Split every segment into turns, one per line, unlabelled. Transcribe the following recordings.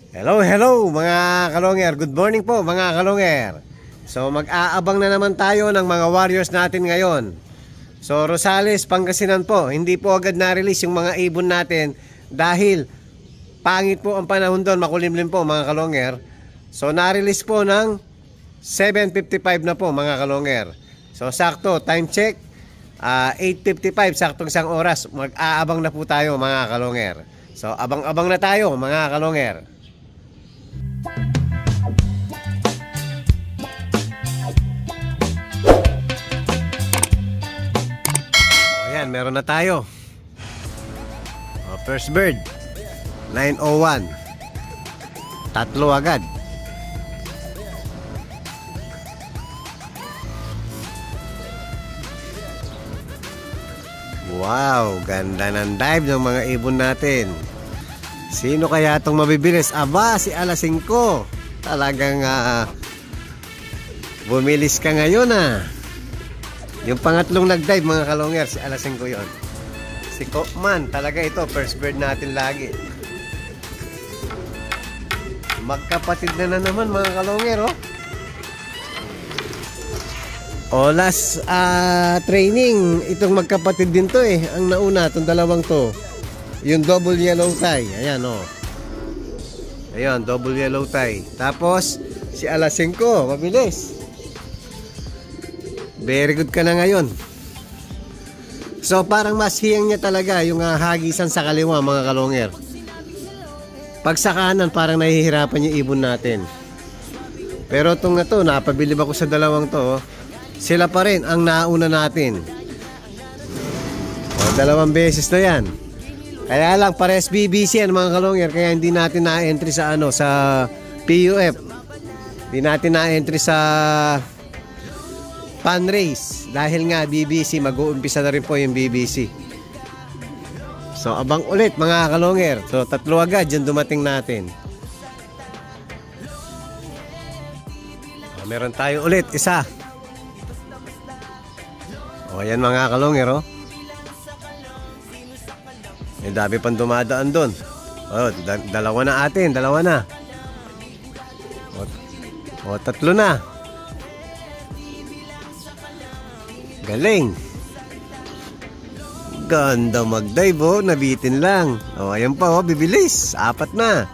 Hello, hello mga kalonger. Good morning po mga kalonger. So mag-aabang na naman tayo ng mga warriors natin ngayon. So Rosales, Pangasinan po. Hindi po agad na-release yung mga ibon natin dahil pangit po ang panahon doon, makulimlim po mga kalonger. So na-release po ng 7:55 na po mga kalonger. So sakto, time check 8:55, saktong isang oras. Mag-aabang na po tayo mga kalonger. So abang-abang na tayo mga kalonger. Ayan, meron na tayo. First bird 901. Tatlo agad. Wow, ganda ng dive ng mga ibon natin. Sino kaya itong mabibilis? Aba, si alas 5. Talagang bumilis ka ngayon Yung pangatlong nag-dive mga kalonger, si alas 5 yun. Si Kopman, talaga ito, first bird natin lagi. Magkapatid na naman mga kalonger, last training, itong magkapatid din to ang nauna, itong dalawang to. Yung double yellow tie, ayan Ayan, double yellow tie. Tapos, si alas 5, mabilis. Very good ka na ngayon. So parang mas hiyang niya talaga yung hagisan sa kaliwa mga kalonger. Pag sa kanan parang nahihirapan yung ibon natin. Pero itong na to, napabilib ako sa dalawang to. Sila pa rin ang nauna natin. Dalawang beses na yan. Kaya lang pares BBC yan mga kalonger. Kaya hindi natin na-entry sa sa PUF. Hindi natin na-entry sa Pan race dahil nga BBC, mag-uumpisa na rin po yung BBC. So abang ulit mga kalonger. So tatlo agad yung dumating natin. Meron tayo ulit isa. Ayan mga kalonger May dami pang dumadaan doon. Dalawa na atin, dalawa na. Tatlo na. Galing. Ganda mag-dive nabitin lang. Ayan pa bibilis. 4 na.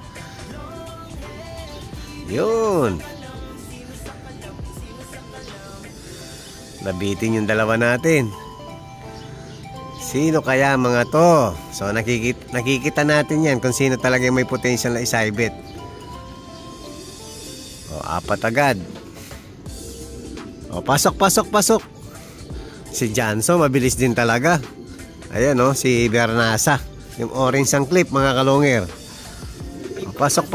Yun. Nabitin yung dalawa natin. Sino kaya mga to? So nakikita natin yan kung sino talaga may potential na isibit. 4 agad. Pasok. Si Janso, mabilis din talaga. Ayan si Bernasa. Yung orange ang clip mga kalonger. Pasok.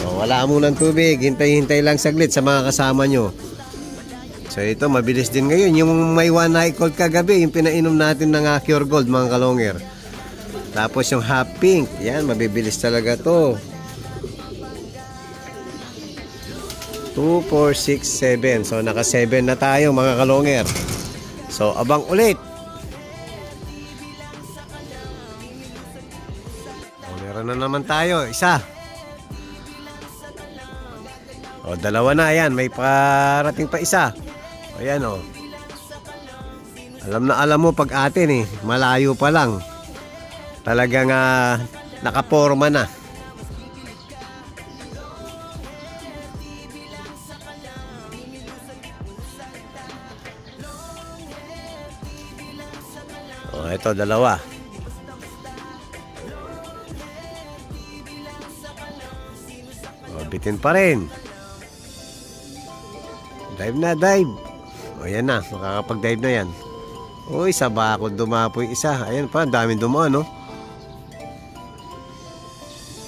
Wala munang tubig. Hintay lang saglit sa mga kasama nyo. So ito, mabilis din ngayon. Yung may one night cold kagabi, yung pinainom natin ng Cure Gold mga kalonger. Tapos yung half pink. Yan, mabibilis talaga to. 2, 4, 6, 7. So naka 7 na tayo mga kalonger. So abang ulit. Meron na naman tayo, isa. Dalawa na yan. May parating pa isa. Ayan alam mo pag atin malayo pa lang. Talagang nakaporma na. Ito, dalawa. Bitin pa rin. Dive na, dive. Ayan na, makakapag-dive na yan. Uy, sa bakod dumapoy isa. Ayan pa, daming dumaan,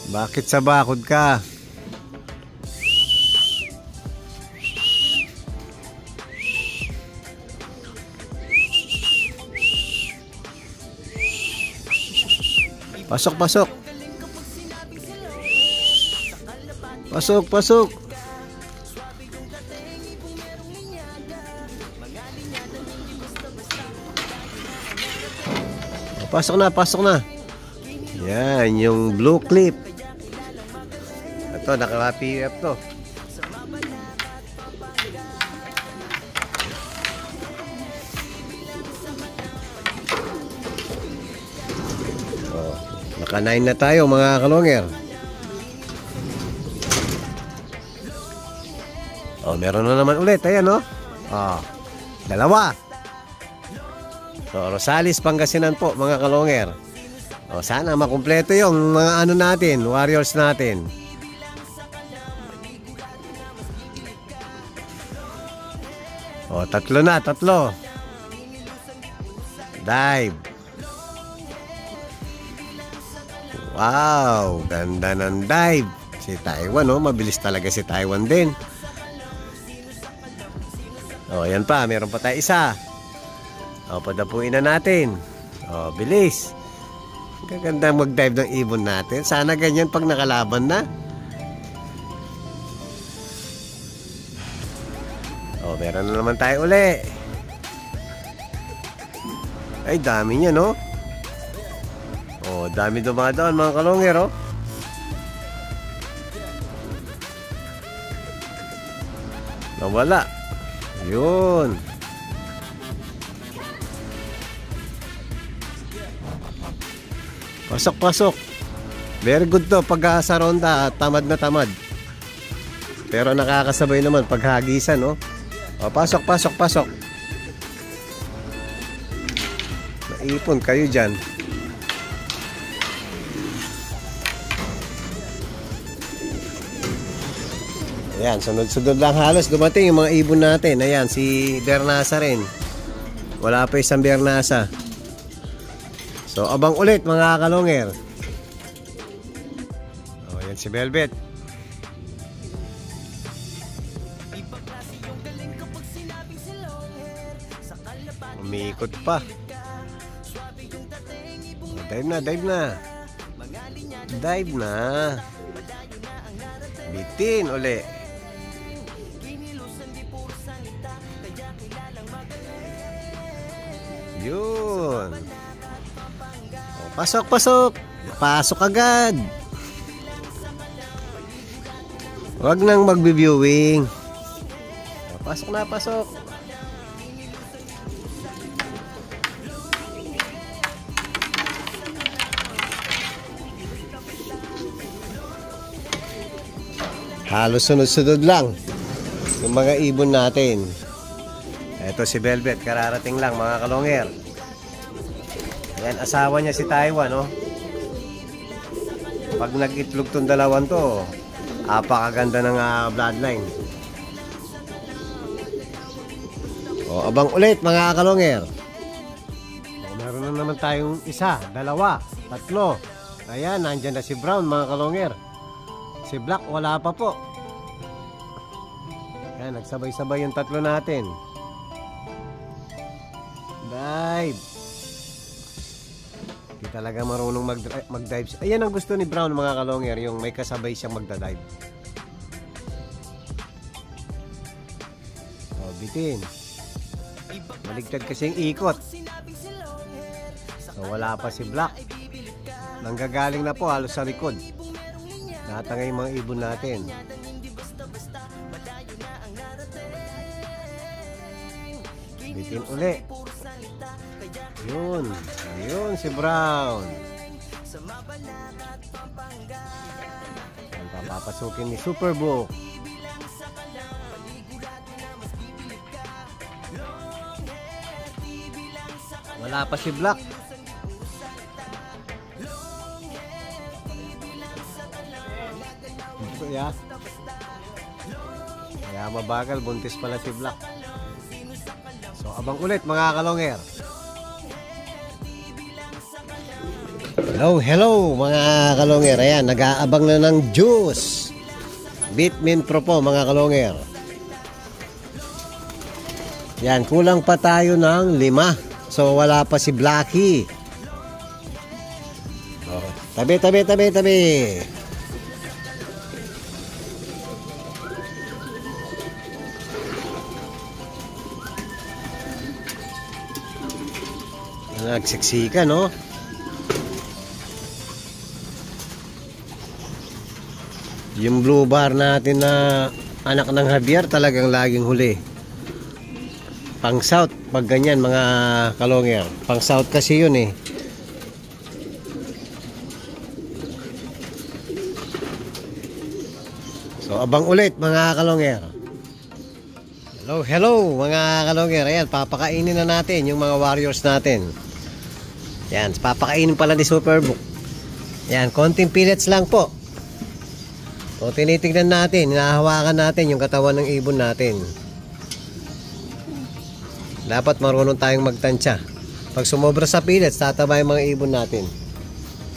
Bakit sa bakod ka? Pasok. Pasok. Pasok na, pasok na. Yan, yung blue clip. Ito, naka-PF to. Oh, naka-9 na tayo mga kalonger. Oh, meron na naman ulit. Ayan, no? Oh, dalawa. So, Rosales, Pangasinan po, mga kalonger. O, sana makumpleto yung mga ano natin, warriors natin. O, tatlo na, tatlo. Dive. Wow, ganda ng dive. Si Taiwan, oh, mabilis talaga si Taiwan din. O, yan pa, meron pa tayo isa. O, padapuin na natin. O, bilis. Gaganda mag-dive ng ibon natin. Sana ganyan pag nakalaban na. O, meron na naman tayo uli. Ay, dami niya, no? O, dami dumadaan, mga kalonger, oh. Nawala. Yun. Pasok, pasok. Very good to pag sa ronda, tamad na tamad. Pero nakakasabay naman pag hagisan, no? O, pasok, pasok, pasok. Naipon kayo dyan. Ayan, sunod-sunod lang halos dumating yung mga ibon natin. Ayan, si Bernasa rin. Wala pa isang Bernasa. So, abang ulit mga kalonger. O, yan si Velvet. Umiikot pa. O, dive na, dive na. Dive na. Bitin uli. Yun. O, pasok, pasok. Pasok agad. Huwag nang magbi-viewing. O, pasok na, pasok. Halos sunod-sunod lang yung mga ibon natin. Ito si Velvet, kararating lang mga kalonger. Ayan, asawa niya si Taiwan, no? Pag nag-itlog tong dalawan to, apakaganda ng bloodline. O, abang ulit mga kalonger. O, meron na naman tayong isa, dalawa, tatlo. Ayan, nandyan na si Brown mga kalonger. Si Black wala pa po. Ayan, nagsabay-sabay yung tatlo natin. Dive. Hindi talaga marunong mag-dive. Ayan ang gusto ni Brown mga kalonger, yung may kasabay siyang magda-dive. O, bitin. Maligtad kasing ikot. So, wala pa si Black. Nanggagaling na po halos sa likod. Natangay yung mga ibon natin. Bitin uli. Yun. Yun si Brown. Ang papapasukin ni Superbook. Wala pa si Black. Yeah. Kaya mabagal, buntis pala si Black. So, abang ulit mga kalonger. Hello, hello mga kalonger. Ayan, nag-aabang na ng juice. Bitmin Pro po mga kalonger. Yan, kulang pa tayo ng 5. So, wala pa si Blackie. Oh, tabi, tabi, tabi, tabi. Nagsiksika, no? Yung blue bar natin na anak ng Javier talagang laging huli. Pang south pag ganyan mga kalonger. Pang south kasi yun eh. So abang ulit mga kalonger. Hello mga kalonger. Ayan, papakainin na natin yung mga warriors natin. Yan, papakainin pala ni Superbook. Yan, konting pellets lang po. So tinitignan natin, hinahawakan natin yung katawan ng ibon natin. Dapat marunong tayong magtansya. Pag sumobra sa pellets, tataba yung mga ibon natin.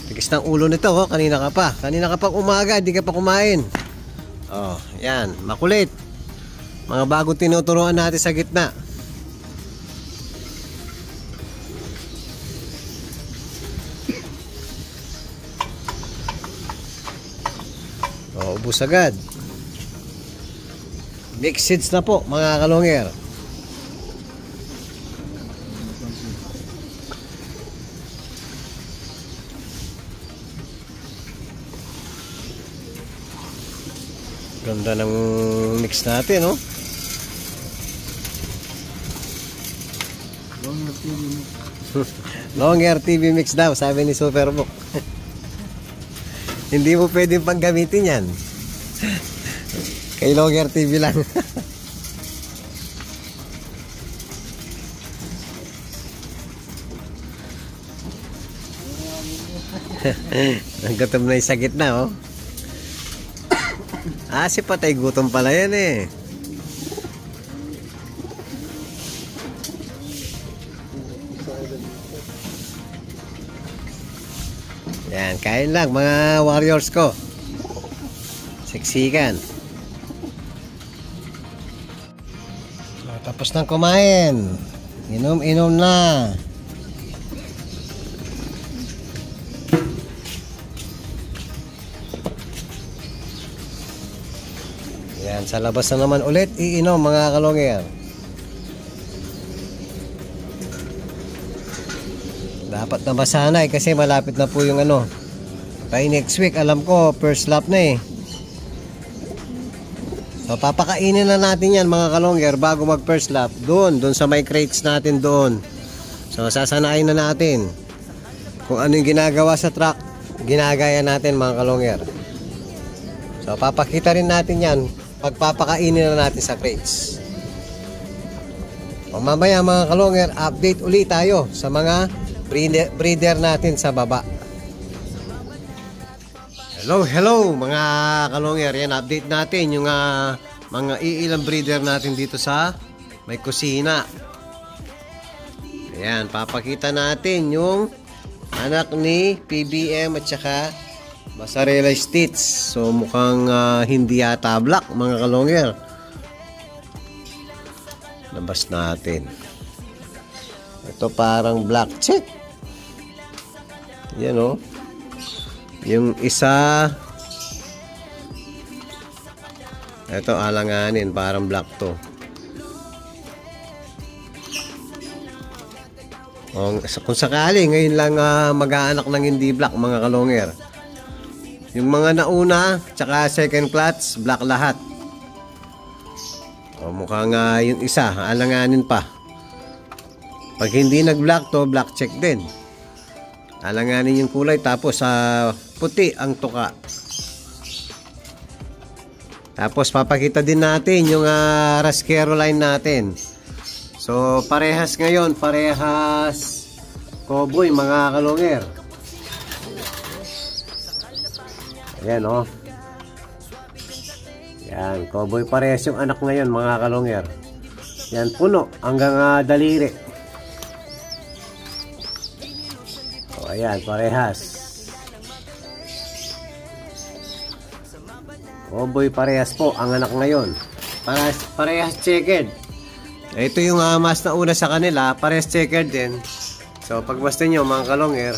Tigis ng ulo nito, oh. Kanina ka pa umaga, hindi ka pa kumain. Oh, yan, makulit. Mga bagong tinuturuan natin sa gitna. Oh, ubos agad. Mixed seeds na po mga kalonger. Ganda ng mix natin, no? Longer TV mix daw, sabi ni Superbook. Hindi mo pwedeng panggamitin yan. Kay Longer TV lang. Ang gutom na yung sa gitna, oh. Si patay gutom pala yan eh. Yan, kain lang mga warriors ko. Siksikan. Tapos nang kumain. Inom-inom na. Yan, sa labas na naman ulit iinom mga kalonger. Dapat na masanay kasi malapit na po yung ano. By next week, alam ko, first lap na eh. So, papakainin na natin yan mga kalonger bago mag first lap. Doon sa may crates natin doon. So, sasanayin na natin. Kung ano yung ginagawa sa truck, ginagaya natin mga kalonger. So, papakita rin natin yan pagpapakainin na natin sa crates. O mamaya mga kalonger, update ulit tayo sa mga breeder natin sa baba. Hello mga kalonger. Yan, update natin yung mga iilang breeder natin dito sa may kusina. Ayan, papakita natin yung anak ni PBM at saka Mozzarella Stitch. So mukhang hindi yata black mga kalonger. Labas natin. Ito parang black check. Yan o. Yung isa, ito alanganin, parang black to. Kung sakali ngayon lang mag-aanak ng hindi black mga kalonger. Yung mga nauna tsaka second clutch, black lahat. Mukhang yung isa alanganin pa. Pag hindi nag-black to, black check din. Alanganin yung kulay, tapos puti ang tuka. Tapos papakita din natin yung Rasquero line natin. So parehas ngayon, parehas cowboy mga kalonger. Ayan o. Yan, cowboy parehas yung anak ngayon mga kalonger. Yan, puno hanggang daliri. O ayan, parehas. Cowboy parehas po ang anak ngayon. Parehas checkered. Ito yung mas nauna sa kanila, parehas checkered din. So pag basta nyo mga kalonger,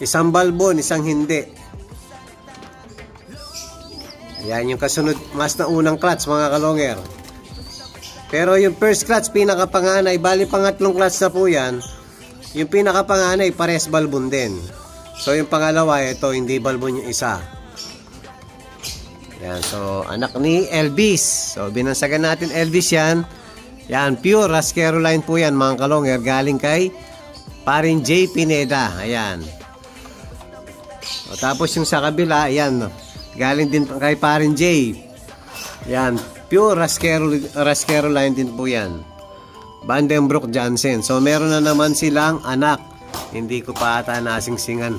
isang balbon, isang hindi. Ayan yung kasunod, mas naunang clutch mga kalonger. Pero yung first clutch, pinakapanganay, bali pangatlong clutch na po yan. Yung pinakapanganay, parehas balbon din. So yung pangalawa, ito hindi balbon yung isa. Yan, so anak ni Elvis. So binansagan natin Elvis yan. Yan, pure Ras Caroline po yan mga kalonger. Galing kay Parin J. Pineda. Ayan. O, tapos yung sa kabila, ayan. Galing din kay Parin J. Yan, pure Ras Caroline din po yan. Vandenbroek Jansen. So meron na naman silang anak. Hindi ko pa ata nasingsingan.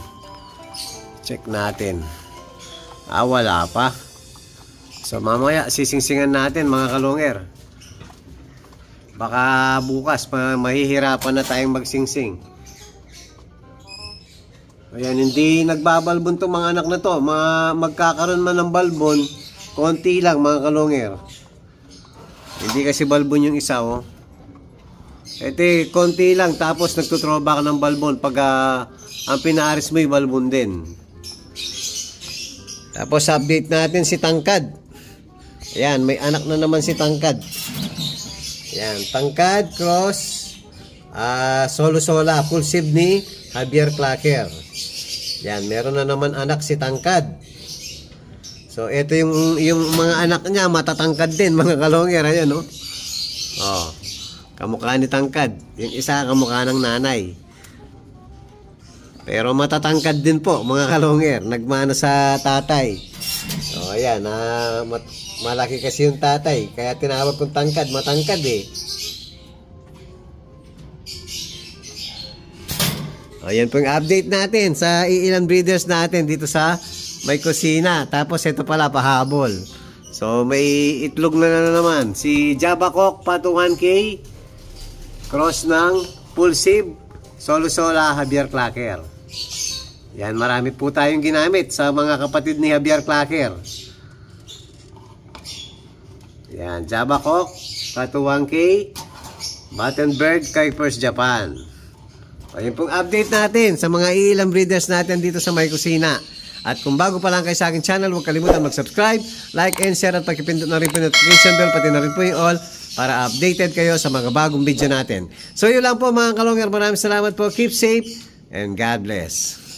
Check natin. Wala pa. So mamaya sisingsingan natin mga kalonger. Baka bukas mahihirapan na tayong magsingsing. Ayan, hindi nagbabalbon tong mga anak na to. Magkakaroon man ng balbon, konti lang mga kalonger. Hindi kasi balbon yung isa, oh. Ito, konti lang, tapos nagtutroba ka ng balbon. Pag ang pinaaris mo yung balbon din. Tapos update natin si Tangkad. Ayan, may anak na naman si Tangkad. Ayan, Tangkad cross Solo-Sola, full sib ni Javier Clacker. Ayan, meron na naman anak si Tangkad. So ito yung mga anak niya, matatangkad din mga kalonger. Ayan, no? Oh, kamukha ni Tangkad. Yung isa kamukha ng nanay. Pero matatangkad din po mga kalonger. Nagmana sa tatay. So ayan, malaki kasi yung tatay, kaya tinawag kong Tangkad. Matangkad eh. Ayan po yung update natin sa ilang breeders natin dito sa may kusina. Tapos ito pala, pahabol. So may itlog na naman. Si Jabakok Patuhan K, cross ng full sib Solo-Sola Javier Clacker. Yan, marami po tayong ginamit sa mga kapatid ni Javier Clacker. Yan, Jabakok, Patuhan K, Battenberg, Kuipers Japan. Ayun pong update natin sa mga ilang breeders natin dito sa may kusina. At kung bago pa lang kayo sa aking channel, huwag kalimutan mag-subscribe, like and share at pakipindot na rin po yung notification bell, pati na rin po yung all para updated kayo sa mga bagong video natin. So yun lang po mga kalonger, maraming salamat po, keep safe and God bless.